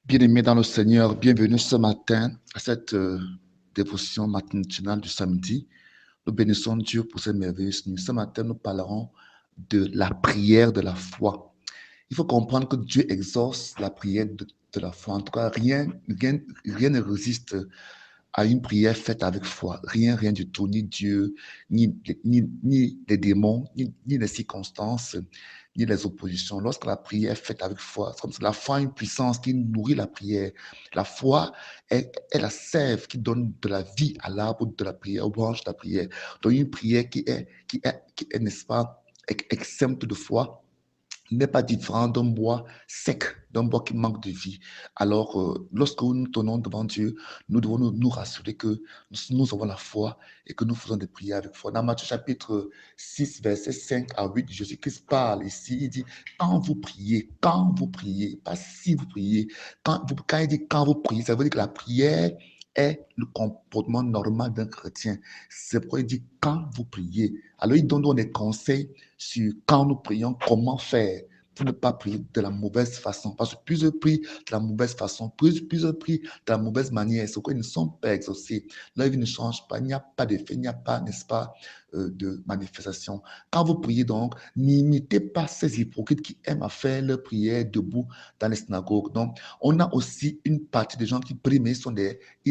Bien-aimés dans le Seigneur, bienvenue ce matin à cette dévotion matinale du samedi. Nous bénissons Dieu pour cette merveilleuse nuit. Ce matin, nous parlerons de la prière de la foi. Il faut comprendre que Dieu exauce la prière de la foi. En tout cas, rien ne résiste à une prière faite avec foi. Rien du tout, ni Dieu, ni les démons, ni les circonstances, ni les oppositions. Lorsque la prière est faite avec foi, c'est comme si la foi a une puissance qui nourrit la prière. La foi est la sève qui donne de la vie à l'arbre de la prière, aux branches de la prière. Donc une prière qui est n'est-ce pas, exempte de foi, n'est pas différent d'un bois sec, d'un bois qui manque de vie. Alors, lorsque nous tenons devant Dieu, nous devons nous rassurer que nous avons la foi et que nous faisons des prières avec foi. Dans Matthieu chapitre 6, versets 5 à 8, Jésus-Christ parle ici, il dit, quand vous priez, pas si vous priez, quand il dit quand vous priez, ça veut dire que la prière est le comportement normal d'un chrétien. C'est pourquoi il dit quand vous priez. Alors, il donne donc des conseils sur quand nous prions, comment faire pour ne pas prier de la mauvaise façon. Parce que plusieurs prient de la mauvaise façon, plusieurs prient de la mauvaise manière, c'est pourquoi ils ne sont pas exaucés. Leur vie ne change pas, il n'y a pas d'effet, il n'y a pas, n'est-ce pas, de manifestation. Quand vous priez donc, n'imitez pas ces hypocrites qui aiment à faire leur prière debout dans les synagogues. Donc, on a aussi une partie des gens qui prient, mais ils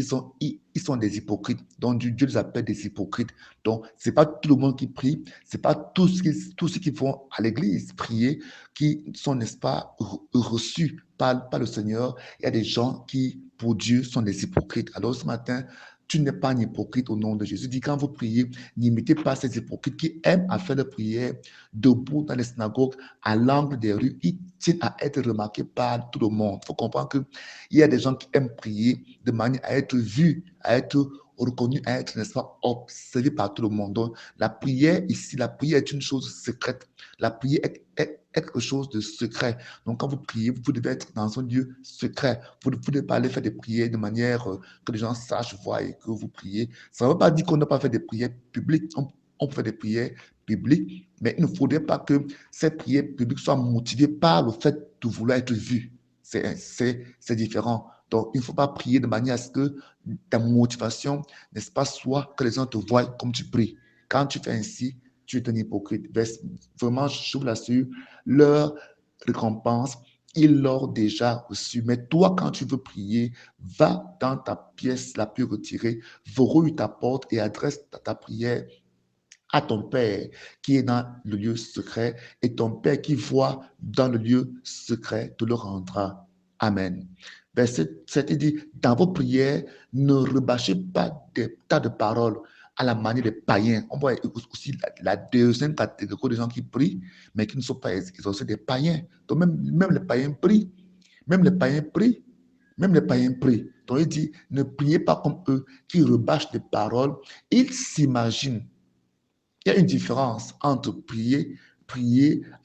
sont des hypocrites. Donc, Dieu les appelle des hypocrites. Donc, ce n'est pas tout le monde qui prie, ce n'est pas tous ceux qui vont à l'église prier qui sont, n'est-ce pas, reçus par le Seigneur. Il y a des gens qui, pour Dieu, sont des hypocrites. Alors, ce matin, tu n'es pas un hypocrite au nom de Jésus. Dit, quand vous priez, n'imitez pas ces hypocrites qui aiment à faire la prière debout dans les synagogues, à l'angle des rues. Ils tiennent à être remarqués par tout le monde. Il faut comprendre qu'il y a des gens qui aiment prier de manière à être vus, à être reconnu à être, n'est-ce pas, observé par tout le monde. Donc, la prière ici, la prière est une chose secrète. La prière est quelque chose de secret. Donc, quand vous priez, vous devez être dans un lieu secret. Vous ne devez pas aller faire des prières de manière que les gens sachent, voient et que vous priez. Ça ne veut pas dire qu'on ne doit pas faire des prières publiques. On peut faire des prières publiques, mais il ne faudrait pas que ces prières publiques soient motivées par le fait de vouloir être vu. C'est différent. Donc, il ne faut pas prier de manière à ce que ta motivation, n'est-ce pas, soit que les gens te voient comme tu pries. Quand tu fais ainsi, tu es un hypocrite. Vraiment, je vous l'assure, leur récompense, ils l'ont déjà reçu. Mais toi, quand tu veux prier, va dans ta pièce la plus retirée, verrouille ta porte et adresse ta prière à ton Père qui est dans le lieu secret, et ton Père qui voit dans le lieu secret te le rendra. Amen. Verset 7 dit, dans vos prières, ne rebâchez pas des tas de paroles à la manière des païens. On voit aussi la deuxième catégorie de gens qui prient, mais qui ne sont pas exaucés, des païens. Donc même les païens prient, même les païens prient, même les païens prient. Donc il dit, ne priez pas comme eux qui rebâchent des paroles. Ils s'imaginent. Il y a une différence entre prier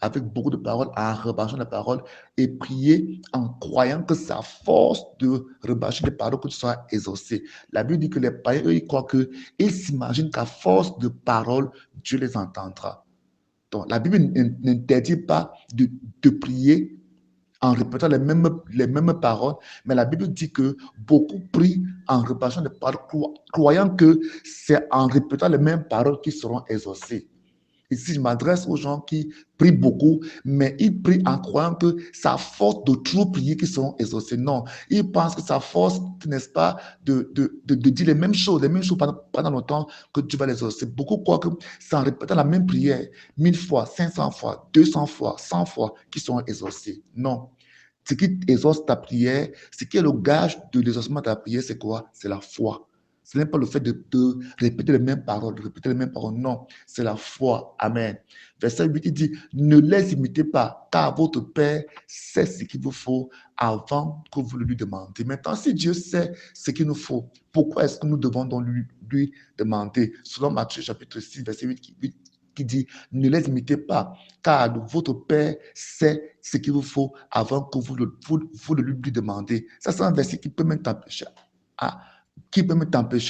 avec beaucoup de paroles, en rebâchant les paroles, et prier en croyant que c'est à force de rebâcher les paroles que tu seras exaucé. La Bible dit que les païens, eux, ils croient qu'ils s'imaginent qu'à force de paroles, Dieu les entendra. Donc, la Bible n'interdit pas de prier en répétant les mêmes paroles, mais la Bible dit que beaucoup prient en répétant les paroles, croyant que c'est en répétant les mêmes paroles qu'ils seront exaucés. Ici, je m'adresse aux gens qui prient beaucoup, mais ils prient en croyant que c'est à force de trop prier qu'ils seront exaucés. Non, ils pensent que c'est à force, n'est-ce pas, de dire les mêmes choses pendant longtemps que tu vas les exaucer. Beaucoup croient que c'est en répétant la même prière 1000 fois, 500 fois, 200 fois, 100 fois qu'ils seront exaucés. Non. Ce qui exauce ta prière, ce qui est le gage de l'exaucement de ta prière, c'est quoi? C'est la foi. Ce n'est pas le fait de répéter les mêmes paroles, de répéter les mêmes paroles. Non, c'est la foi. Amen. Verset 8, il dit, ne les imitez pas, car votre Père sait ce qu'il vous faut avant que vous le lui demandiez. Maintenant, si Dieu sait ce qu'il nous faut, pourquoi est-ce que nous devons donc lui demander? Selon Matthieu chapitre 6, verset 8, qui dit, ne les imitez pas, car votre Père sait ce qu'il vous faut avant que vous le lui demandez. Ça, c'est un verset qui peut même t'empêcher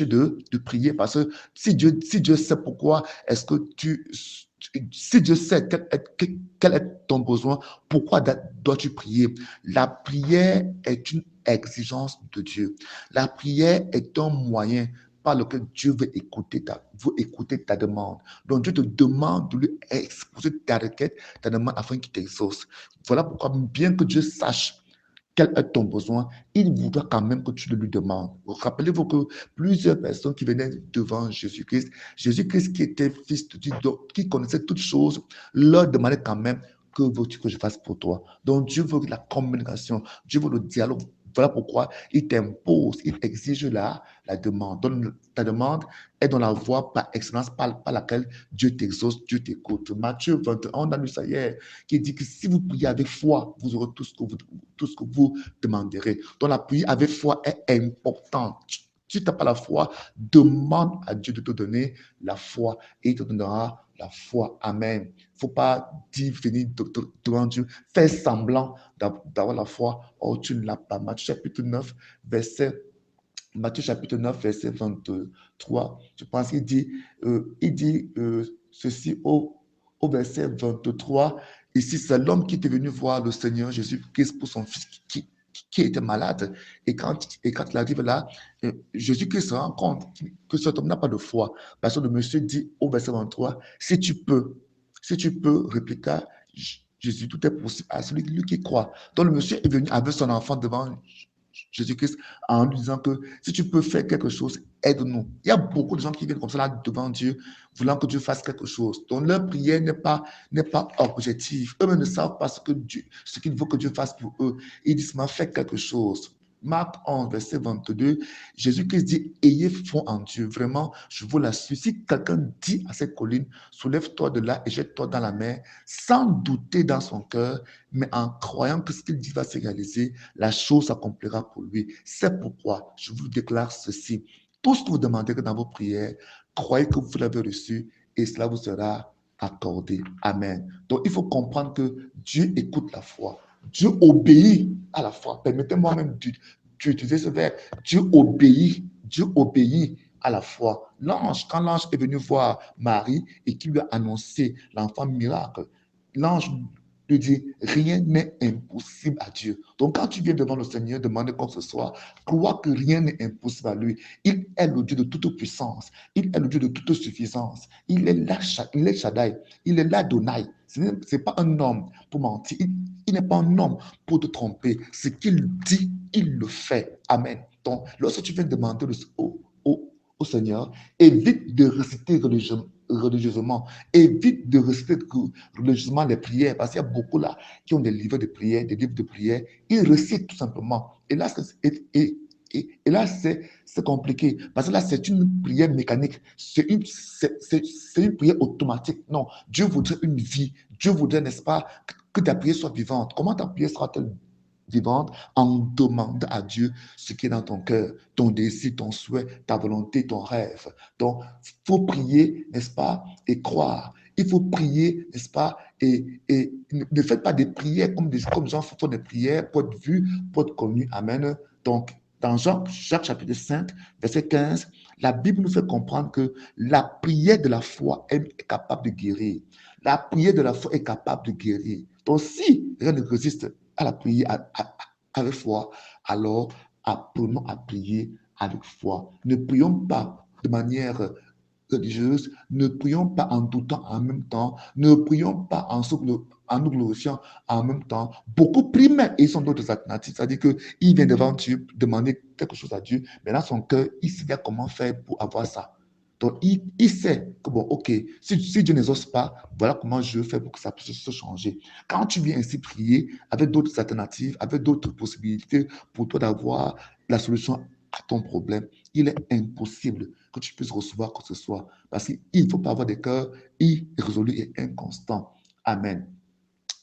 de prier, parce que si Dieu sait pourquoi est-ce que Si Dieu sait quel est ton besoin, pourquoi dois-tu prier? La prière est une exigence de Dieu. La prière est un moyen par lequel Dieu veut écouter ta demande. Donc Dieu te demande de lui exposer ta requête, ta demande afin qu'il t'exauce. Voilà pourquoi, bien que Dieu sache quel est ton besoin, il voudra quand même que tu le lui demandes. Rappelez-vous que plusieurs personnes qui venaient devant Jésus-Christ qui était fils de Dieu, qui connaissait toutes choses, leur demandait quand même que veux-tu que je fasse pour toi. Donc Dieu veut la communication, Dieu veut le dialogue. Voilà pourquoi il t'impose, il exige la demande. Donc ta demande est dans la voie par excellence par laquelle Dieu t'exauce, Dieu t'écoute. Matthieu 21, on a lu ça hier, qui dit que si vous priez avec foi, vous aurez tout ce que vous demanderez. Donc la prière avec foi est importante. Si tu n'as pas la foi, demande à Dieu de te donner la foi et il te donnera la foi. Amen. Il ne faut pas venir devant Dieu, faire semblant d'avoir la foi. Oh, tu ne l'as pas. Matthieu chapitre 9, verset 23. Je pense qu'il dit ceci au verset 23. Ici, c'est l'homme qui était venu voir le Seigneur Jésus-Christ pour son fils qui était malade. Et quand il arrive là, Jésus-Christ se rend compte que cet homme n'a pas de foi. Parce que le monsieur dit au verset 23, si tu peux, répliqua Jésus, tout est possible à celui lui qui croit. Donc le monsieur est venu avec son enfant devant Jésus-Christ en lui disant que si tu peux faire quelque chose, aide-nous. Il y a beaucoup de gens qui viennent comme ça là devant Dieu, voulant que Dieu fasse quelque chose. Donc leur prière n'est pas objective. Eux-mêmes ne savent pas ce qu'il veut que Dieu fasse pour eux. Ils disent, mais fais quelque chose. Marc 11, verset 22, Jésus-Christ dit, ayez foi en Dieu. Vraiment, je vous l'assure. Si quelqu'un dit à cette colline, soulève-toi de là et jette-toi dans la mer, sans douter dans son cœur, mais en croyant que ce qu'il dit va se réaliser, la chose s'accomplira pour lui. C'est pourquoi je vous déclare ceci. Tout ce que vous demanderez dans vos prières, croyez que vous l'avez reçu et cela vous sera accordé. Amen. Donc, il faut comprendre que Dieu écoute la foi. Dieu obéit à la foi. Permettez-moi même d'utiliser ce verbe. Dieu obéit. Dieu obéit à la foi. Quand l'ange est venu voir Marie et qui lui a annoncé l'enfant miracle, l'ange lui dit, rien n'est impossible à Dieu. Donc, quand tu viens devant le Seigneur, demander quoi que ce soit, crois que rien n'est impossible à lui. Il est le Dieu de toute puissance. Il est le Dieu de toute suffisance. Il est Shaddai. Il est l'Adonai. Ce n'est pas un homme pour mentir. Il n'est pas un homme pour te tromper. Ce qu'il dit, il le fait. Amen. Donc, lorsque tu viens demander au Seigneur, évite de réciter religieusement, évite de réciter religieusement les prières, parce qu'il y a beaucoup là qui ont des livres de prière, ils récitent tout simplement. Et là, c'est compliqué, parce que là, c'est une prière mécanique, c'est une prière automatique. Non, Dieu voudrait une vie, Dieu voudrait, n'est-ce pas, que ta prière soit vivante. Comment ta prière sera-t-elle vivante? En demandant à Dieu ce qui est dans ton cœur, ton désir, ton souhait, ta volonté, ton rêve. Donc, il faut prier, n'est-ce pas, et croire. Il faut prier, n'est-ce pas, et ne faites pas des prières comme les gens font des prières pour être vus, pour être connus. Amen. Donc, dans Jacques chapitre 5, verset 15, la Bible nous fait comprendre que la prière de la foi est capable de guérir. La prière de la foi est capable de guérir. Donc, si rien ne résiste à la prière avec foi, alors apprenons à prier avec foi. Ne prions pas de manière religieuse, ne prions pas en doutant en même temps, ne prions pas en nous glorifiant en même temps. Beaucoup prient, mais ils sont d'autres alternatives. C'est-à-dire qu'il vient devant Dieu demander quelque chose à Dieu, mais dans son cœur, il sait bien comment faire pour avoir ça. Donc, il sait que, bon, OK, si Dieu n'exauce pas, voilà comment je fais pour que ça puisse se changer. Quand tu viens ainsi prier avec d'autres alternatives, avec d'autres possibilités pour toi d'avoir la solution à ton problème, il est impossible que tu puisses recevoir quoi que ce soit. Parce qu'il ne faut pas avoir des cœurs irrésolus et inconstants. Amen.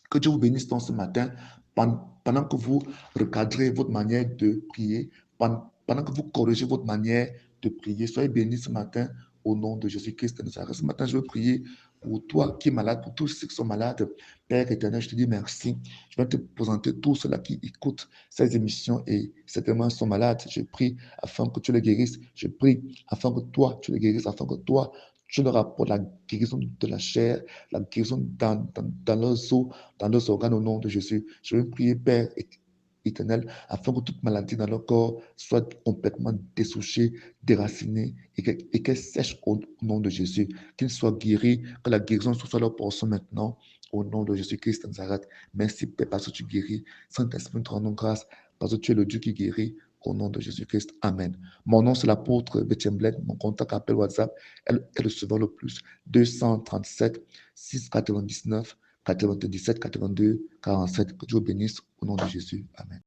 Que Dieu vous bénisse donc ce matin pendant que vous recadrez votre manière de prier, pendant que vous corrigez votre manière de prier. Soyez bénis ce matin au nom de Jésus-Christ de Nazareth. Ce matin, je veux prier pour toi qui es malade, pour tous ceux qui sont malades. Père éternel, je te dis merci. Je vais te présenter tous ceux-là qui écoutent ces émissions et certainement sont malades. Je prie afin que tu les guérisses. Je prie afin que toi, tu les guérisses, afin que toi, Tu leur apportes la guérison de la chair, la guérison dans leurs os, dans leurs organes au nom de Jésus. Je veux prier, Père éternel, afin que toute maladie dans leur corps soit complètement dessouchée, déracinée et qu'elle sèche au nom de Jésus. Qu'ils soient guéris, que la guérison soit leur portion maintenant au nom de Jésus-Christ de Nazareth. Merci, Père, parce que tu guéris. Saint-Esprit, nous te rendons grâce parce que tu es le Dieu qui guérit. Au nom de Jésus-Christ. Amen. Mon nom, c'est l'apôtre Betchembled. Mon contact appel WhatsApp est le suivant le plus. 237 699 97 82 47. Que Dieu bénisse au nom de Jésus. Amen.